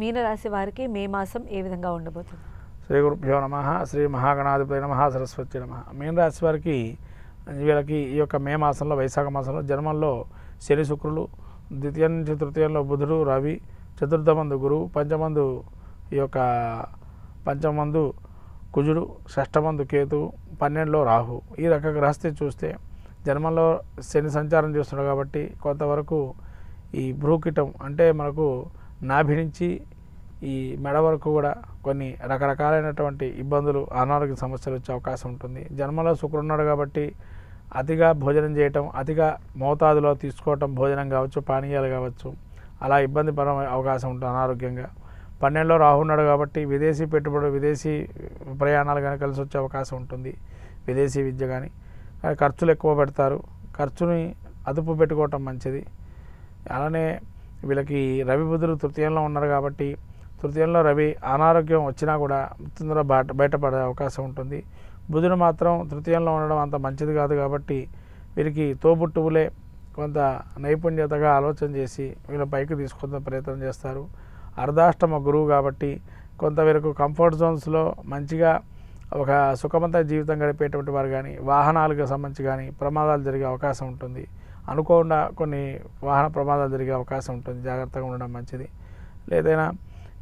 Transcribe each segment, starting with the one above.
మీనరాశి వారికి మే మాసం ఏ విధంగా ఉండబోతుంది? శ్రీ గురుభ్యో నమ. శ్రీ మహాగణాధిపతి నమ. సరస్వతి నమ. మీనరాశి వారికి వీళ్ళకి ఈ యొక్క మే మాసంలో, వైశాఖ మాసంలో జన్మంలో శని శుక్రులు, ద్వితీయ నుంచి తృతీయంలో బుధుడు రవి, చతుర్థమందు గురువు, పంచమందు కుజుడు, షష్టమందు కేతువు, 12లో రాహు. ఈ రక గ్రహస్థితి చూస్తే జన్మంలో శని సంచారం చేస్తున్నాడు కాబట్టి కొంతవరకు ఈ భ్రూకిటం అంటే మనకు నాభి నుంచి ఈ మెడ వరకు కూడా కొన్ని రకరకాలైనటువంటి ఇబ్బందులు, అనారోగ్య సమస్యలు వచ్చే అవకాశం ఉంటుంది. జన్మలో శుక్రుడు ఉన్నాడు కాబట్టి అతిగా భోజనం చేయటం, అతిగా మోతాదులో తీసుకోవటం, భోజనం కావచ్చు, పానీయాలు కావచ్చు, అలా ఇబ్బంది పడే అవకాశం ఉంటుంది అనారోగ్యంగా. 12లో రాహు ఉన్నాడు కాబట్టి విదేశీ పెట్టుబడులు, విదేశీ ప్రయాణాలు కానీ కలిసి వచ్చే అవకాశం ఉంటుంది. విదేశీ విద్య కానీ ఖర్చులు ఎక్కువ పెడతారు. ఖర్చుని అదుపు పెట్టుకోవటం మంచిది. అలానే వీళ్ళకి రవి బుధులు తృతీయంలో ఉన్నారు కాబట్టి తృతీయంలో రవి అనారోగ్యం వచ్చినా కూడా తొందరగా బయటపడే అవకాశం ఉంటుంది. బుధుడు మాత్రం తృతీయంలో ఉండడం అంత మంచిది కాదు కాబట్టి వీరికి తోబుట్టువులే కొంత నైపుణ్యతగా ఆలోచన చేసి వీళ్ళ పైకి తీసుకొచ్చే ప్రయత్నం చేస్తారు. అర్ధాష్టమ గురువు కాబట్టి కొంత వీరికి కంఫర్ట్ జోన్స్లో మంచిగా ఒక సుఖవంత జీవితం గడిపేటువంటి వారు కానీ, వాహనాలకు సంబంధించి కానీ ప్రమాదాలు జరిగే అవకాశం ఉంటుంది. అనుకోకుండా కొన్ని వాహన ప్రమాదాలు జరిగే అవకాశం ఉంటుంది. జాగ్రత్తగా ఉండడం మంచిది. లేదైనా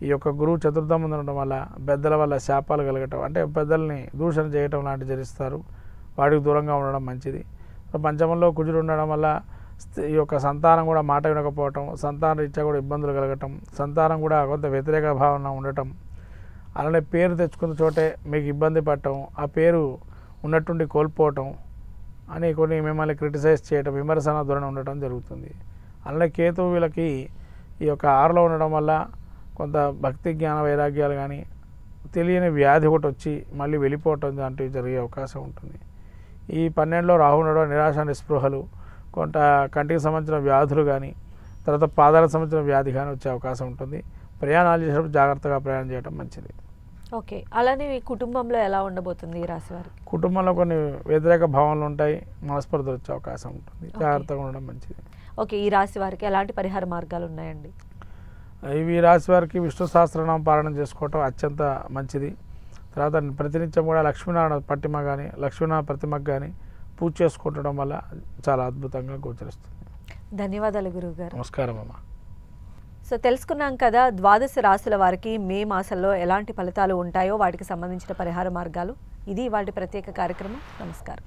ఈ యొక్క గురువు చతుర్థం ముందు ఉండడం వల్ల పెద్దల వల్ల శాపాలు కలగటం, అంటే పెద్దల్ని దూషణ చేయటం లాంటివి జరిస్తారు. వాటికి దూరంగా ఉండడం మంచిది. పంచమంలో కుజుడు ఉండడం వల్ల ఈ యొక్క సంతానం కూడా మాట వినకపోవటం, సంతాన రీత్యా కూడా ఇబ్బందులు కలగటం, సంతానం కూడా కొంత వ్యతిరేక భావన ఉండటం, అలానే పేరు తెచ్చుకున్న చోటే మీకు ఇబ్బంది పడటం, ఆ పేరు ఉన్నట్టుండి కోల్పోవటం అని కొన్ని మిమ్మల్ని క్రిటిసైజ్ చేయటం, విమర్శన ధోరణి ఉండటం జరుగుతుంది. అలానే కేతువు వీళ్ళకి ఈ యొక్క 6లో ఉండడం వల్ల కొంత భక్తి జ్ఞాన వైరాగ్యాలు కానీ, తెలియని వ్యాధి ఒకటి వచ్చి మళ్ళీ వెళ్ళిపోవటం లాంటివి జరిగే అవకాశం ఉంటుంది. ఈ 12లో రాహు ఉండడం నిరాశ నిస్పృహలు, కొంత కంటికి సంబంధించిన వ్యాధులు కానీ, తర్వాత పాదాలకు సంబంధించిన వ్యాధి కానీ వచ్చే అవకాశం ఉంటుంది. ప్రయాణాలు చేసేటప్పుడు జాగ్రత్తగా ప్రయాణం చేయడం మంచిది. ఓకే, అలానే మీ కుటుంబంలో ఎలా ఉండబోతుంది ఈ రాశి వారికి? కుటుంబంలో కొన్ని వ్యతిరేక భావనలు ఉంటాయి, మనస్పర్ధలు వచ్చే అవకాశం ఉంటుంది. జాగ్రత్తగా ఉండడం మంచిది. ఓకే, ఈ రాశి వారికి ఎలాంటి పరిహార మార్గాలు ఉన్నాయండి? ఈ రాశి వారికి విష్ణు సహస్రనామ పారాయణం చేసుకోవటం అత్యంత మంచిది. తర్వాత ప్రతినిత్యం కూడా లక్ష్మీనారాయణ పట్టిమ కానీ, లక్ష్మీనారాయణ ప్రతిమకు కానీ పూజ చేసుకుంటడం వల్ల చాలా అద్భుతంగా గోచరిస్తుంది. ధన్యవాదాలు గురువుగారు. నమస్కారం అమ్మ. సో తెలుసుకున్నాం కదా, ద్వాదశ రాశుల వారికి మే మాసంలో ఎలాంటి ఫలితాలు ఉంటాయో వాటికి సంబంధించిన పరిహార మార్గాలు. ఇది వాటి ప్రత్యేక కార్యక్రమం. నమస్కారం.